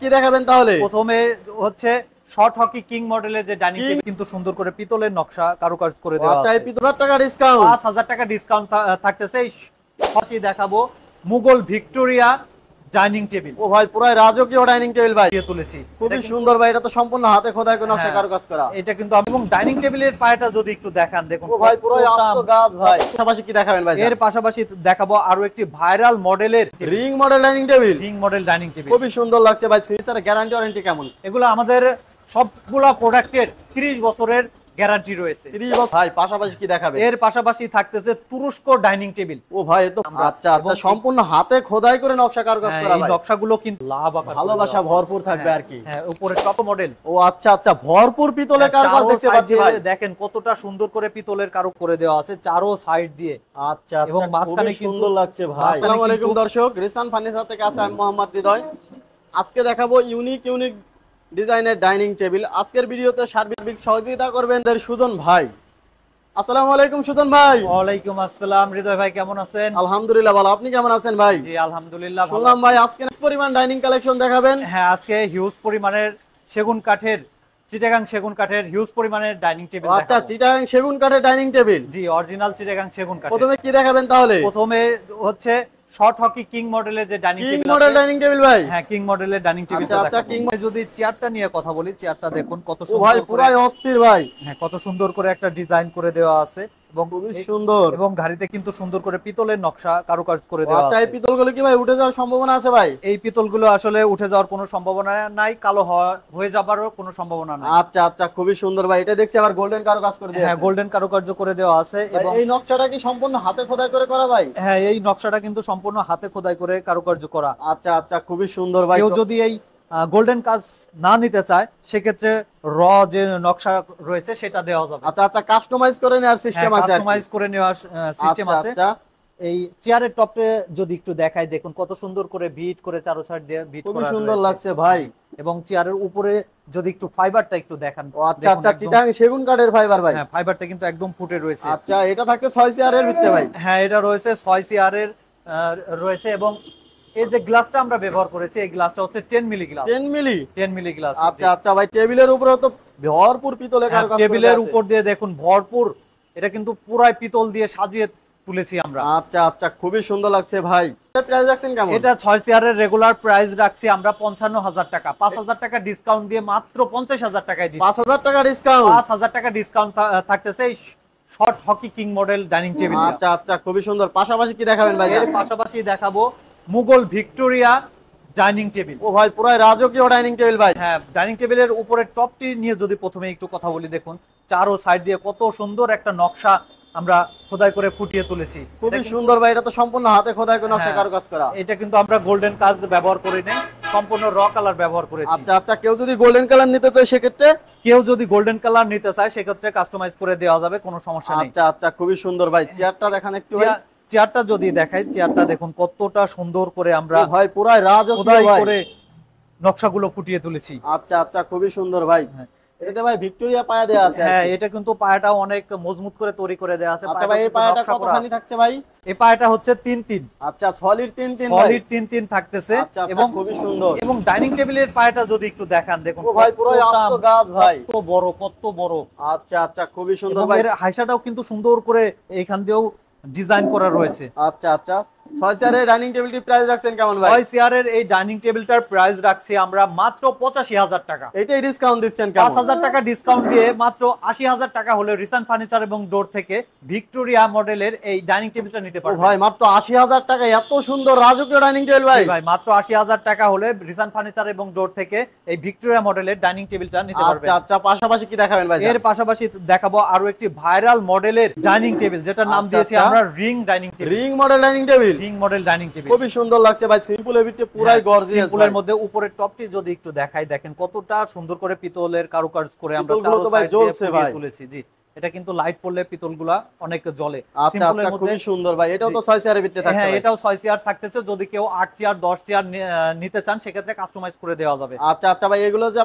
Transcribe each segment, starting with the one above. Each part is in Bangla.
কি দেখাবেন তাহলে? প্রথমে হচ্ছে শর্ট হকি কিং মডেলের যে ডাইনিং টেবিল কিন্তু সুন্দর করে পিতলের নকশা কারুকাজ করে দেওয়া আছে। 5000 টাকা ডিসকাউন্ট, 5000 টাকা ডিসকাউন্ট থাকতেছে। এই পাশেই দেখাবো মুঘল ভিক্টোরিয়া ডাইনিং টেবিল। ও ভাই পুরো রাজকীয় ডাইনিং টেবিল ভাই দিয়ে তুলেছি, খুবই সুন্দর ভাই। এটা তো সম্পূর্ণ হাতে খোদাই করে নকশা কারুকাজ করা। এটা কিন্তু এবং ডাইনিং টেবিলের পায়াটা যদি একটু দেখান, দেখুন ও ভাই পুরো আস্ত গাছ ভাই। পাশাপাশি কি দেখাবেন ভাই? এর পাশাপাশি দেখাবো আরো একটি ভাইরাল মডেলের ring model dining table. Ring model dining table খুবই সুন্দর লাগছে ভাই। সিরিজের গ্যারান্টি ওয়ারেন্টি কেমন? এগুলো আমাদের সবগুলা প্রোডাক্টের 30 বছরের গ্যারান্টি রয়েছে। 30 বছর ভাই। পাশাপাশি কি দেখাবেন? এর পাশাপাশি থাকতেছে তুরস্ক ডাইনিং টেবিল। ও ভাই এ তো আচ্ছা আচ্ছা সম্পূর্ণ হাতে খোদাই করে নকশা কারুকাজ করা এই ভাই। নকশাগুলো কিন্তু লাভ আকার ভালোবাসা ভরপুর থাকবে আর কি। হ্যাঁ, উপরে টপ মডেল। ও আচ্ছা আচ্ছা ভরপুর পিতলের কারুকাজ দেখতে পাচ্ছি ভাই। দেখেন কতটা সুন্দর করে পিতলের কারু করে দেওয়া আছে চারো সাইড দিয়ে। আচ্ছা এবং এবং মাঝখানে মাঝখানে সুন্দর লাগছে ভাই। আসসালামু আলাইকুম দর্শক, রিসান ফার্নিচার থেকে আছে আমি মোহাম্মদ হৃদয়। আজকে দেখাবো ইউনিক ডিজাইনের ডাইনিং টেবিল। আজকের ভিডিওতে সার্বিক সহযোগিতা করবেন সুজন ভাই। আসসালামু আলাইকুম সুজন ভাই। ওয়ালাইকুম আসসালাম হৃদয় ভাই, কেমন আছেন? আলহামদুলিল্লাহ ভালো, আপনি কেমন আছেন ভাই? জি আলহামদুলিল্লাহ ভালো শুনলাম আছি। ভাই আজকে পরিমাণ ডাইনিং কালেকশন দেখাবেন। হ্যাঁ, আজকে হিউজ পরিমাণের সেগুন কাঠের, চিটাগাং সেগুন কাঠের হিউজ পরিমাণের ডাইনিং টেবিল দেখাবো। আচ্ছা চিটাগাং সেগুন কাঠের ডাইনিং টেবিল। জি অরিজিনাল চিটাগাং সেগুন কাঠের। প্রথমে কি দেখাবেন তাহলে? প্রথমে হচ্ছে শর্ট হকি কিং মডেলের যে dining king table model dining table ভাই। হ্যাঁ, কিং মডেলের ডাইনিং টেবিলটা আচ্ছা, দেখাবো। কিং যদি চেয়ারটা নিয়ে কথা বলি, চেয়ারটা দেখুন কত ও সুন্দর ভাই করে। পুরাই অস্থির ভাই। হ্যাঁ, কত সুন্দর করে একটা ডিজাইন করে দেওয়া আছে এবং খুবই সুন্দর। এবং গাড়িতে কিন্তু সুন্দর করে পিতলের নকশা কারুকাজ করে দেওয়া আচ্ছা আছে। এই পিতলগুলো কি ভাই উঠে যাওয়ার সম্ভাবনা আছে ভাই? এই পিতলগুলো আসলে উঠে যাওয়ার কোনো সম্ভাবনা নাই, কালো হয়ে যাবারও কোনো সম্ভাবনা নাই। আচ্ছা আচ্ছা খুবই সুন্দর ভাই। এটা দেখছি আবার গোল্ডেন কারুকাজ করে দেওয়া হ্যাঁ, আছে। গোল্ডেন কারুকার্য করে দেওয়া আছে এবং এই নকশাটা কি সম্পূর্ণ হাতে খোদাই করে করা ভাই? হ্যাঁ, এই নকশাটা কিন্তু সম্পূর্ণ হাতে খোদাই করে কারুকার্য করা। আচ্ছা আচ্ছা খুবই সুন্দর ভাই। কেউ যদি এই গোল্ডেন কাজ না নিতে চায় সেক্ষেত্রে র যে নকশা রয়েছে সেটা দেওয়া যাবে। আচ্ছা আচ্ছা কাস্টমাইজ করে নেওয়ার সিস্টেম আছে। কাস্টমাইজ করে নেওয়ার সিস্টেম আছে। আচ্ছা এই চেয়ারের টপে যদি একটু দেখাই, দেখুন কত সুন্দর করে বিট করে চারো সাইড দিয়ে বিট করা খুবই সুন্দর রয়েছে। লাগছে ভাই। এবং চেয়ারের উপরে যদি একটু ফাইবারটা একটু দেখান। ও আচ্ছা আচ্ছা চিটাগাং সেগুন কাঠের ফাইবার ভাই। হ্যাঁ, ফাইবারটা কিন্তু একদম ফুটে রয়েছে। আচ্ছা এটা থাকছে 6 চেয়ারের ভিতরে ভাই। হ্যাঁ, এটা রয়েছে 6 সিআর এর রয়েছে এবং এই যে গ্লাসটা আমরা ব্যবহার করেছি এই গ্লাসটা হচ্ছে 10 মিলি গ্লাস। 10 মিলি 10 মিলি গ্লাস। আচ্ছা আচ্ছা ভাই টেবিলের উপরে তো ভরপুর পিতলের কারুকাজ করা আছে। টেবিলের উপর দিয়ে দেখুন ভরপুর, এটা কিন্তু পুরাই পিতল দিয়ে সাজিয়ে তুলেছি আমরা। আচ্ছা আচ্ছা খুবই সুন্দর লাগছে ভাই। এটা প্রাইস রাখছেন কেমন? এটা 6 চেয়ারের রেগুলার প্রাইস রাখছি আমরা 55,000 টাকা। 5,000 টাকা ডিসকাউন্ট দিয়ে মাত্র 50,000 টাকায় দিচ্ছি। 5000 টাকা ডিসকাউন্ট। 5,000 টাকা ডিসকাউন্ট থাকতেছে এই short hockey king model dining table. আচ্ছা আচ্ছা খুবই সুন্দর। পাশাপাশি কি দেখাবেন ভাই? এর পাশাপাশি দেখাবো মুঘল ভিক্টোরিয়া ডাইনিং টেবিল। ও ভাই পুরাই রাজকীয় ডাইনিং টেবিল ভাই। হ্যাঁ, ডাইনিং টেবিলের উপরে টপটি নিয়ে যদি প্রথমে একটু কথা বলি, দেখুন চারো সাইড দিয়ে কত সুন্দর একটা নকশা আমরা খোদাই করে ফুটিয়ে তুলেছি। খুবই সুন্দর ভাই। এটা তো সম্পূর্ণ হাতে খোদাই করে নকশা কারুকাজ করা। এটা কিন্তু আমরা গোল্ডেন কাজ ব্যবহার করি নাই, সম্পূর্ণ র কালার ব্যবহার করেছি। আচ্ছা আচ্ছা কেউ যদি গোল্ডেন কালার নিতে চায় সেক্ষেত্রে? কেউ যদি গোল্ডেন কালার নিতে চায় সেক্ষেত্রে কাস্টমাইজ করে দেওয়া যাবে, কোনো সমস্যা নেই। আচ্ছা আচ্ছা খুবই সুন্দর ভাই। চেয়ারটা দেখান একটু ভাই। চেয়ারটা যদি দেখাই, চেয়ারটা দেখুন কতটা সুন্দর করে আমরা ও ভাই পুরাই রাজকীয় খোদাই ভাই। করে নকশাগুলো ফুটিয়ে তুলেছি। আচ্ছা আচ্ছা খুবই সুন্দর ভাই। এটাতে ভাই ভিক্টোরিয়া পায়া দেয়া আছে। হ্যাঁ, এটা কিন্তু পায়াটা অনেক মজবুত করে তৈরি করে দেওয়া আছে। আচ্ছা ভাই এই পায়াটা কতখানি থাকছে ভাই? এই পায়াটা হচ্ছে 3-3। আচ্ছা সলিড 3-3 ভাই। সলিড 3-3 থাকতেছে এবং খুবই সুন্দর। এবং ডাইনিং টেবিলের পায়াটা যদি একটু দেখান, দেখুন ও ভাই পুরো আস্ত গাছ ভাই। কত বড়। আচ্ছা আচ্ছা খুবই সুন্দর এবং ভাই। এর হাইসাটাও কিন্তু সুন্দর করে এইখান দিয়েও ডিজাইন করা রয়েছে। আচ্ছা আচ্ছা 6 চেয়ারের ডাইনিং টেবিলটি প্রাইস রাখছেন কেমন ভাই? 6 চেয়ারের এই ডাইনিং টেবিলটার প্রাইস রাখছি আমরা মাত্র 85,000 টাকা। এটাই ডিসকাউন্ট দিচ্ছেন কেমন? 5,000 টাকা ডিসকাউন্ট দিয়ে মাত্র 80,000 টাকা হলে রিসান ফার্নিচার এবং ডোর থেকে ভিক্টোরিয়া মডেলের এই ডাইনিং টেবিলটা নিতে ও পারবেন। ভাই মাত্র 80,000 টাকা এত সুন্দর রাজকীয় ডাইনিং টেবিল ভাই। ভাই মাত্র 80,000 টাকা হলে রিসান ফার্নিচার এবং ডোর থেকে এই ভিক্টোরিয়া মডেলের ডাইনিং টেবিলটা নিতে পারবেন। আচ্ছা আচ্ছা পাশাপাশি কি দেখাবেন ভাই? এর পাশাপাশি দেখাবো আরো একটি ভাইরাল মডেলের ডাইনিং টেবিল যেটার নাম দিয়েছি আমরা ring dining table. Ring model dining table. Ring model dining table খুবই সুন্দর লাগছে ভাই। সিম্পল এর ভিতরে পুরাই গর্জিয়াস। সিম্পলের মধ্যে উপরের টপটি যদি একটু দেখাই, দেখেন কতটা সুন্দর করে পিতলের কারুকাজ করে আমরা পিতলগুলো চারো তো ভাই সাইড দিয়ে জ্বলছে ভাই। তুলেছি। জি, এটা কিন্তু লাইট পড়লে পিতলগুলা অনেক জ্বলে। আচ্ছা সিম্পলের আচ্ছা মধ্যে খুবই সুন্দর ভাই। এটাও তো 6 চেয়ারের ভিতরে থাকছে। হ্যাঁ, ভাই এটাও 6 চেয়ার থাকতেছে। যদি কেউ 8 চেয়ার 10 চেয়ার নিতে চান সেক্ষেত্রে কাস্টমাইজ করে দেওয়া যাবে। আচ্ছা আচ্ছা ভাই এগুলো যে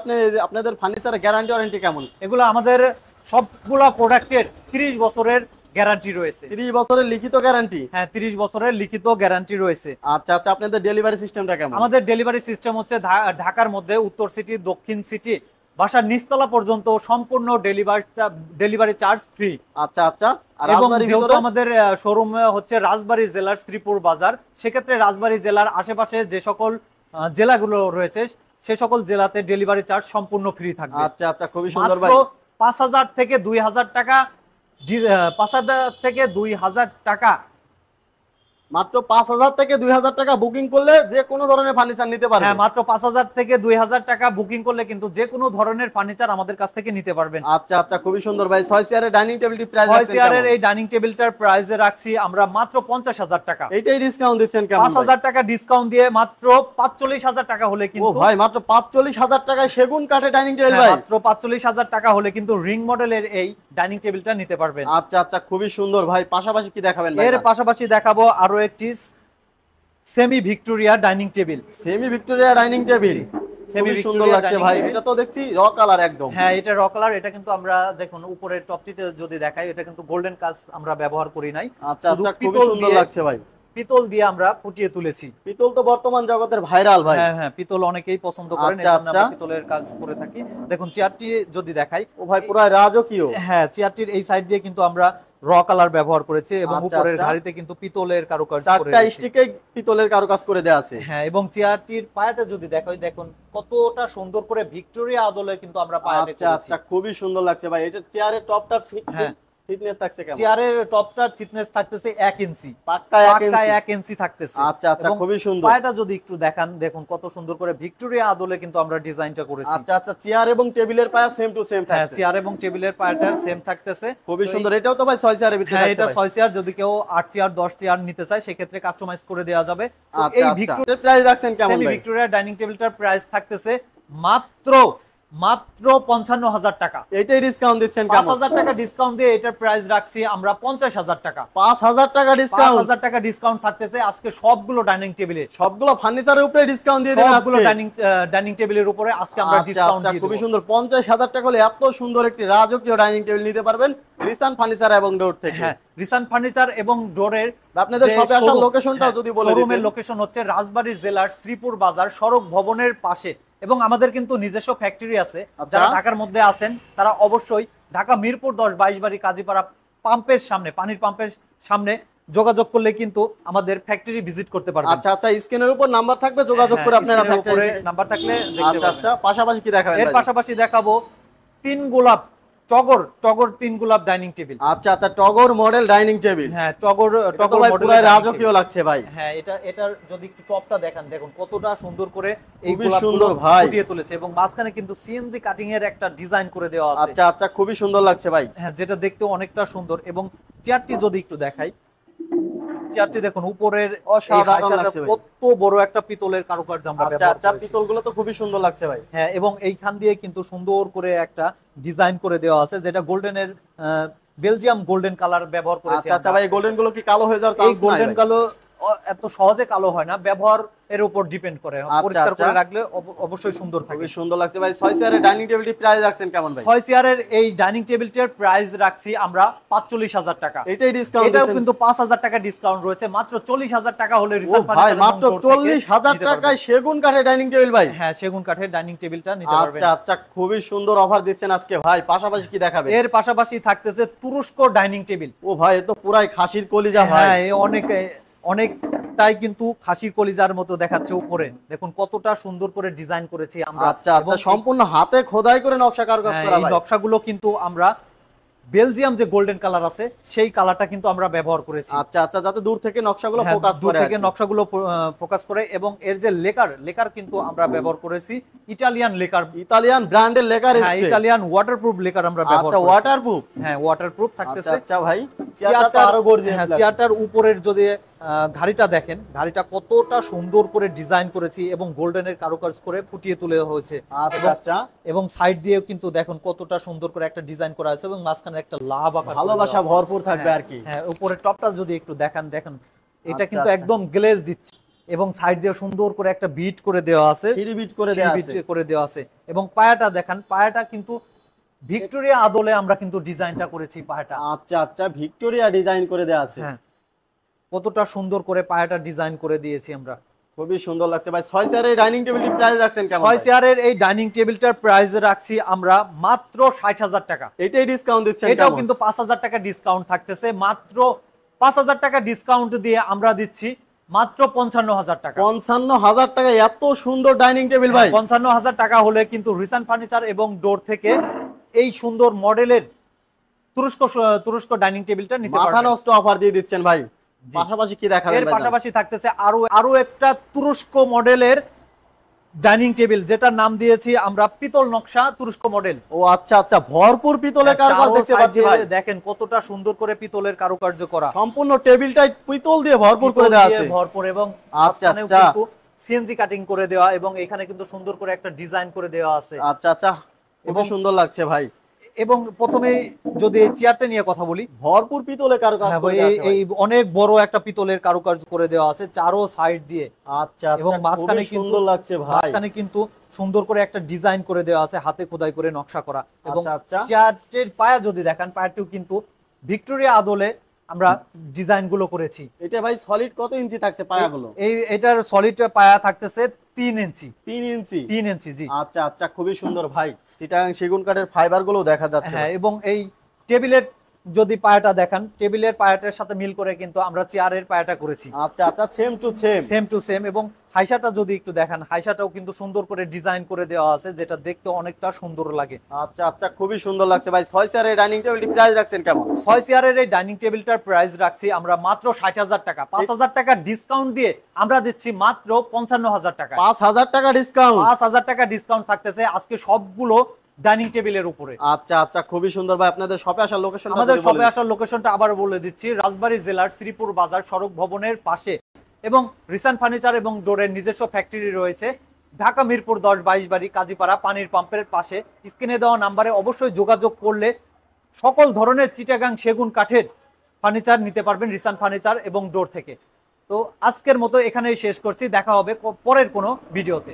আপনাদের ফার্নিচারের গ্যারান্টি ওয়ারেন্টি কেমন? এগুলো আমাদের সবগুলা প্রোডাক্টের 30 বছরের গ্যারান্টি রয়েছে। 30 বছরের লিখিত গ্যারান্টি? হ্যাঁ, 30 বছরের লিখিত গ্যারান্টি রয়েছে। আচ্ছা আচ্ছা, আপনাদের ডেলিভারি সিস্টেমটা কেমন? আমাদের ডেলিভারি সিস্টেম হচ্ছে ঢাকার মধ্যে উত্তর সিটি, দক্ষিণ সিটি, বাসার নিচতলা পর্যন্ত সম্পূর্ণ ডেলিভারি চার্জ ফ্রি। আচ্ছা আচ্ছা। আর এবং রাজবাড়ির যেহেতু ভিতরে? আমাদের শোরুম হচ্ছে রাজবাড়ী জেলার শ্রীপুর বাজার, সেক্ষেত্রে রাজবাড়ী জেলার আশেপাশে যে সকল জেলাগুলো রয়েছে সে সকল জেলাতে ডেলিভারি চার্জ সম্পূর্ণ ফ্রি থাকবে। আচ্ছা আচ্ছা, খুবই সুন্দর ভাই। মাত্র 5000 থেকে 2000 টাকা, 5000 থেকে 2000 টাকা, মাত্র 5000 থেকে 2000 টাকা বুকিং করলে যে কোনো ধরনের ফার্নিচার নিতে পারবেন। হ্যাঁ, মাত্র 5000 থেকে 2000 টাকা বুকিং করলে কিন্তু যে কোনো ধরনের ফার্নিচার আমাদের কাছ থেকে নিতে পারবেন। আচ্ছা আচ্ছা, খুবই সুন্দর ভাই। 6 চেয়ারের ডাইনিং টেবিলটি প্রাইস 6 চেয়ারের এই ডাইনিং টেবিলটার প্রাইসে রাখছি আমরা মাত্র 50000 টাকা। এইটাই ডিসকাউন্ট দিচ্ছেন কেমন? 5000 টাকা ডিসকাউন্ট দিয়ে মাত্র 45000 টাকা হলে ও কিন্তু, ভাই, মাত্র 45000 টাকায় সেগুন কাঠের ডাইনিং টেবিল হ্যাঁ, ভাই? মাত্র 45000 টাকা হলে কিন্তু রিং মডেলের এই ডাইনিং টেবিলটা নিতে পারবেন। আচ্ছা আচ্ছা, খুবই সুন্দর ভাই। পাশাপাশি কি দেখাবেন ভাই? এর পাশাপাশি দেখাবো আরো একটি semi Victoria dining table. Semi Victoria dining table, semi খুবই সুন্দর ভিক্টোরিয়া লাগছে ডাইনিং ভাই। টেবিল। এটা তো দেখছি র কালার একদম। হ্যাঁ, এটা র কালার। এটা কিন্তু আমরা দেখুন উপরের টপটিতে যদি দেখাই, এটা কিন্তু গোল্ডেন কাজ আমরা ব্যবহার করি নাই। আচ্ছা শুধু আচ্ছা, খুবই পিতল সুন্দর দিয়ে, লাগছে ভাই। পিতল দিয়ে আমরা ফুটিয়ে তুলেছি। পিতল তো বর্তমান জগতের ভাইরাল ভাই। হ্যাঁ হ্যাঁ, পিতল অনেকেই পছন্দ করেন, আচ্ছা, এজন্য আমরা আচ্ছা। পিতলের কাজ করে থাকি। দেখুন চেয়ারটি যদি দেখাই, ও ভাই, পুরো রাজকীয়। হ্যাঁ, চেয়ারটির এই সাইড দিয়ে কিন্তু আমরা র কালার ব্যবহার করেছি এবং আচ্ছা, উপরের আচ্ছা। ঘাড়িতে কিন্তু পিতলের কারুকাজ করে চারটা রেখেছি। স্টিকে পিতলের কারুকাজ করে দেওয়া আছে। হ্যাঁ, এবং চেয়ারটির পায়াটা যদি দেখাই, দেখুন কতটা সুন্দর করে ভিক্টোরিয়া আদলে কিন্তু আমরা পায়াটা আচ্ছা করেছি। আচ্ছা, খুবই সুন্দর লাগছে ভাই। এটা চেয়ারের টপটা হ্যাঁ। ফিটনেস থাকছে কেমন? চেয়ারের টপটার থিকনেস থাকতেছে 1 ইঞ্চি, পাক্কা 1 ইঞ্চি। 1 ইঞ্চি থাকতেছে। আচ্ছা আচ্ছা, এবং খুবই সুন্দর। পায়াটা যদি একটু দেখান, দেখুন কত সুন্দর করে ভিক্টোরিয়া আদলে কিন্তু আমরা ডিজাইনটা করেছি। আচ্ছা আচ্ছা, চেয়ার এবং টেবিলের পায়া সেম টু সেম হ্যাঁ, থাকছে। চেয়ার এবং টেবিলের পায়াটার সেম থাকতেছে। খুবই তো সুন্দর। এটাও তো ভাই 6 চেয়ারের ভিতরে হ্যাঁ, থাকছে এটা ভাই। 6 চেয়ার। যদি কেউ 8 চেয়ার 10 চেয়ার নিতে চায় সেক্ষেত্রে কাস্টমাইজ করে দেওয়া যাবে। তো আচ্ছা এই আচ্ছা, ভিক্টোরিয়া এটার প্রাইস রাখছেন কেমন সেমি ভাই? ভিক্টোরিয়া ডাইনিং টেবিলটার প্রাইস থাকতেছে মাত্র 55000 টাকা। এটাই ডিসকাউন্ট দিচ্ছেন কেমন? 5000 টাকা ডিসকাউন্ট দিয়ে এটার প্রাইস রাখছি আমরা 50000 টাকা। 5000 টাকা ডিসকাউন্ট? 5000 টাকা ডিসকাউন্ট থাকতেছে আজকে সবগুলো ডাইনিং টেবিলে, সবগুলো ফার্নিচারের উপরে ডিসকাউন্ট দিয়ে দিবেন সবগুলো আজকে? ডাইনিং টেবিলের উপরে আজকে আমরা আচ্ছা ডিসকাউন্ট আচ্ছা, দিয়ে খুবই দেব। সুন্দর। 50000 টাকা হলে এত সুন্দর একটি রাজকীয় ডাইনিং টেবিল নিতে পারবেন রিসান ফার্নিচার এবং ডোর থেকে। হ্যাঁ, রিসান ফার্নিচার এবং ডোরের আপনাদের শপে আসার লোকেশনটাও যদি বলে শোরুমের দিতেন। লোকেশন হচ্ছে রাজবাড়ী জেলার শ্রীপুর বাজার সড়ক ভবনের পাশে, এবং আমাদের কিন্তু নিজস্ব ফ্যাক্টরি আছে। আচ্ছা। যারা ঢাকার মধ্যে আছেন তারা অবশ্যই ঢাকা মিরপুর 10 22 বাড়ি কাজীপাড়া পাম্পের সামনে, পানির পাম্পের সামনে যোগাযোগ করলে কিন্তু আমাদের ফ্যাক্টরি ভিজিট করতে পারবেন। আচ্ছা আচ্ছা, স্ক্রিনের উপর নাম্বার থাকবে, যোগাযোগ করে আপনারা স্ক্রিনের উপরে ফ্যাক্টরি। নাম্বার থাকলে দেখতে আচ্ছা পারবেন। আচ্ছা, পাশাপাশি কি দেখাবেন এর ভাই? পাশাপাশি দেখাবো 3 গোলাপ টগর 3 গোলাপ ডাইনিং টেবিল। আচ্ছা আচ্ছা, টগর মডেল ডাইনিং টেবিল। হ্যাঁ, টগর ভাই মডেলের পুরো ডাইনিং রাজকীয় টেবিল। লাগছে ভাই। হ্যাঁ, এটার যদি একটু টপটা দেখেন, দেখুন কতটা সুন্দর করে এই খুবই গোলাপগুলো সুন্দর ভাই। ফুটিয়ে তুলেছে, এবং মাঝখানে কিন্তু সিএনজি কাটিং এর একটা ডিজাইন করে দেওয়া আছে। আচ্ছা আচ্ছা, খুবই সুন্দর লাগছে ভাই। হ্যাঁ, যেটা দেখতে অনেকটা সুন্দর। এবং চেয়ারটি যদি একটু দেখাই, চেয়ারটি দেখুন উপরের এই অসাধারণ হাইসাটা লাগছে ভাই। কত বড় একটা পিতলের কারুকার্য আমরা আচ্ছা ব্যবহার আচ্ছা, করেছি। পিতলগুলো তো খুবই সুন্দর লাগছে ভাই। হ্যাঁ, এবং এইখান দিয়ে কিন্তু সুন্দর করে একটা ডিজাইন করে দেওয়া আছে, যেটা গোল্ডেনের বেলজিয়াম গোল্ডেন কালার ব্যবহর করেছি আচ্ছা আচ্ছা আমরা। ভাই, গোল্ডেন গুলো কি কালো হয়ে যাওয়ার এই চান্স নাই গোল্ডেন ভাই? কালো এত সহজে কালো হয় না, ব্যবহার এর উপর ডিপেন্ড করে। আচ্ছা, পরিষ্কার করে আচ্ছা। রাখলে অবশ্যই সুন্দর থাকে। খুবই সুন্দর লাগছে ভাই। 6 চেয়ারের ডাইনিং টেবিলটি প্রাইস রাখছেন কেমন ভাই? 6 চেয়ারের এই ডাইনিং টেবিলটার প্রাইস রাখছি আমরা 45000 টাকা। এটাই ডিসকাউন্ট এটাও দিচ্ছেন? কিন্তু 5000 টাকা ডিসকাউন্ট রয়েছে। মাত্র 40000 টাকা হলে ও রিসার্ভ ভাই, ফার্নিচার মাত্র 40000 টাকায় সেগুন কাঠের ডাইনিং টেবিল ভাই? হ্যাঁ, সেগুন কাঠের ডাইনিং টেবিলটা নিতে পারবেন। আচ্ছা আচ্ছা, খুবই সুন্দর অফার দিচ্ছেন আজকে ভাই। পাশাপাশি কি দেখাবেন? এর পাশাপাশি থাকতেছে তুরস্ক ডাইনিং টেবিল। ও ভাই, এ তো পুরাই খাসির কলিজা ভাই। হ্যাঁ, অনেকটাই কিন্তু খাসির কলিজার মতো দেখাচ্ছে উপরে। দেখুন কতটা সুন্দর করে ডিজাইন করেছি আমরা। আচ্ছা আচ্ছা, এবং সম্পূর্ণ হাতে খোদাই করে নকশা কারুকাজ হ্যাঁ, করা এই ভাই। নকশাগুলো কিন্তু আমরা বেলজিয়াম যে গোল্ডেন কালার আছে সেই কালারটা কিন্তু আমরা ব্যবহার করেছি। আচ্ছা আচ্ছা, যাতে দূর থেকে নকশাগুলো হ্যাঁ, ফোকাস দূর করে। থেকে নকশাগুলো ফোকাস করে। এবং এর যে লেকার কিন্তু আমরা ব্যবহার করেছি ইটালিয়ান লেকার। ইতালিয়ান ব্র্যান্ডের লেকার হ্যাঁ, এসেছে। ইটালিয়ান ওয়াটারপ্রুফ লেকার আমরা ব্যবহার আচ্ছা, করেছি। ওয়াটারপ্রুফ। হ্যাঁ, ওয়াটারপ্রুফ থাকতেছে। আচ্ছা আচ্ছা ভাই, চেয়ারটা তো আরো গর্জিয়াস হ্যাঁ, লাগছে। চেয়ারটার উপরের যদি ঘাড়িটা দেখেন, ঘাড়িটা কতটা সুন্দর করে ডিজাইন করেছি এবং গোল্ডেনের কারুকাজ করে ফুটিয়ে তুলে হয়েছে। আচ্ছা আচ্ছা, এবং সাইড দিয়েও কিন্তু দেখুন কতটা সুন্দর করে একটা ডিজাইন করা আছে, এবং মাঝখানে একটা লাভ আকার করে ভালোবাসা দেওয়া আছে। ভরপুর থাকবে আর কি। হ্যাঁ, উপরের টপটা যদি একটু দেখেন, এটা আচ্ছা, কিন্তু আচ্ছা। একদম গ্লেজ দিচ্ছে, এবং সাইড দিয়ে সুন্দর করে একটা বিট করে দেওয়া আছে, সিঁড়ি বিট করে দেয়া আছে। করে দেওয়া আছে। এবং পায়াটা দেখেন, পায়াটা কিন্তু ভিক্টোরিয়া আদলে আমরা কিন্তু ডিজাইনটা করেছি পায়াটা। আচ্ছা আচ্ছা, ভিক্টোরিয়া ডিজাইন করে দেওয়া আছে। হ্যাঁ, কতটা সুন্দর করে পায়াটা ডিজাইন করে দিয়েছি আমরা। খুবই সুন্দর লাগছে ভাই। 6 চেয়ারের ডাইনিং টেবিলটি প্রাইস রাখছেন কেমন? 6 চেয়ারের এই ডাইনিং টেবিলটার প্রাইস রাখছি আমরা মাত্র 60,000 টাকা। এটাই ডিসকাউন্ট দিচ্ছেন? এটাও কিন্তু 5,000 টাকা ডিসকাউন্ট থাকতেছে। মাত্র 5,000 টাকা ডিসকাউন্ট দিয়ে আমরা দিচ্ছি মাত্র 55,000 টাকা। 55,000 টাকা এত সুন্দর ডাইনিং টেবিল ভাই? 55,000 টাকা হলে কিন্তু রিসান ফার্নিচার এবং ডোর থেকে এই সুন্দর মডেলের তুরস্ক ডাইনিং টেবিলটা নিতে পারবেন। মাথা নষ্ট অফার দিয়ে দিচ্ছেন ভাই। পাশাপাশি কি দেখাবেন ভাই? এর পাশাপাশি থাকতেছে আরো একটা তুরস্ক মডেলের ডাইনিং টেবিল, যেটার নাম দিয়েছি আমরা পিতল নকশা তুরস্ক মডেল। ও আচ্ছা আচ্ছা, ভরপুর পিতলের কারুকাজ দেখতে পাচ্ছি ভাই। দেখেন কতটা সুন্দর করে পিতলের কারুকার্য করা। সম্পূর্ণ টেবিলটাই পিতল দিয়ে ভরপুর করে দেওয়া আছে। ভরপুর, এবং আচ্ছা মাঝখানেও আচ্ছা, কিন্তু সিএনজি কাটিং করে দেওয়া, এবং এখানে কিন্তু সুন্দর করে একটা ডিজাইন করে দেওয়া আছে। আচ্ছা আচ্ছা, এবং সুন্দর লাগছে ভাই। এবং প্রথমে যদি এই চেয়ারটা নিয়ে কথা বলি, ভরপুর পিতলের কারুকাজ করে দেওয়া আছে ভাই। এই অনেক বড় একটা পিতলের কারুকার্য করে দেওয়া আছে চারো সাইড দিয়ে। আচ্ছা, এবং এবং মাঝখানে মাঝখানে সুন্দর লাগছে ভাই। মাঝখানে কিন্তু সুন্দর করে একটা ডিজাইন করে দেওয়া আছে, হাতে খোদাই করে নকশা করা। এবং আচ্ছা আচ্ছা, চেয়ারটির পায়া যদি দেখেন, পায়াটিও কিন্তু ভিক্টোরিয়া আদলে আমরা ডিজাইন গুলো করেছি। এটা ভাই সলিড কত ইঞ্চি থাকছে পায়াগুলো? এটার সলিড পায়া থাকতেছে 3 ইঞ্চি। 3 ইঞ্চি? 3 ইঞ্চি, জি। আচ্ছা আচ্ছা, খুবই সুন্দর ভাই। চিটাগাং সেগুন কাঠের ফাইবার গুলো দেখা যাচ্ছে। হ্যাঁ, এবং এই টেবিলের যদি পায়াটা দেখেন, টেবিলের পায়াটার সাথে মিল করে কিন্তু আমরা চেয়ারের পায়াটা করেছি। আচ্ছা আচ্ছা, same to same. Same to same. এবং হাইসাটা যদি একটু দেখেন, হাইসাটাও কিন্তু সুন্দর করে ডিজাইন করে দেওয়া আছে, যেটা দেখতে অনেকটা সুন্দর লাগে। আচ্ছা আচ্ছা, খুবই সুন্দর লাগছে ভাই। 6 চেয়ারের ডাইনিং টেবিলটি প্রাইস রাখছেন কেমন? 6 চেয়ারের এই ডাইনিং টেবিলটার প্রাইস রাখছি আমরা মাত্র 60,000 টাকা। 5,000 টাকা ডিসকাউন্ট দিয়ে আমরা দিচ্ছি মাত্র 55,000 টাকা। 5,000 টাকা ডিসকাউন্ট? 5,000 টাকা ডিসকাউন্ট থাকতেছে আজকে সবগুলো ডাইনিং টেবিলের উপরে। আচ্ছা আচ্ছা, খুবই সুন্দর ভাই। আপনাদের শপে আসার লোকেশন? আমাদের শপে আসার লোকেশনটা আবার বলে দিচ্ছি, রাজবাড়ী জেলার শ্রীপুর বাজার সড়ক ভবনের পাশে। এবং রিসান ফার্নিচার এবং ডোরের নিজস্ব ফ্যাক্টরি রয়েছে ঢাকা মিরপুর 10-22 বাড়ি কাজীপাড়া পানির পাম্পের পাশে। স্ক্রিনে দেওয়া নাম্বারে অবশ্যই যোগাযোগ করলে সকল ধরনের চিটাগাং সেগুন কাঠের ফার্নিচার নিতে পারবেন রিসান ফার্নিচার এবং ডোর থেকে। তো আজকের মতো এখানেই শেষ করছি, দেখা হবে পরের কোনো ভিডিওতে।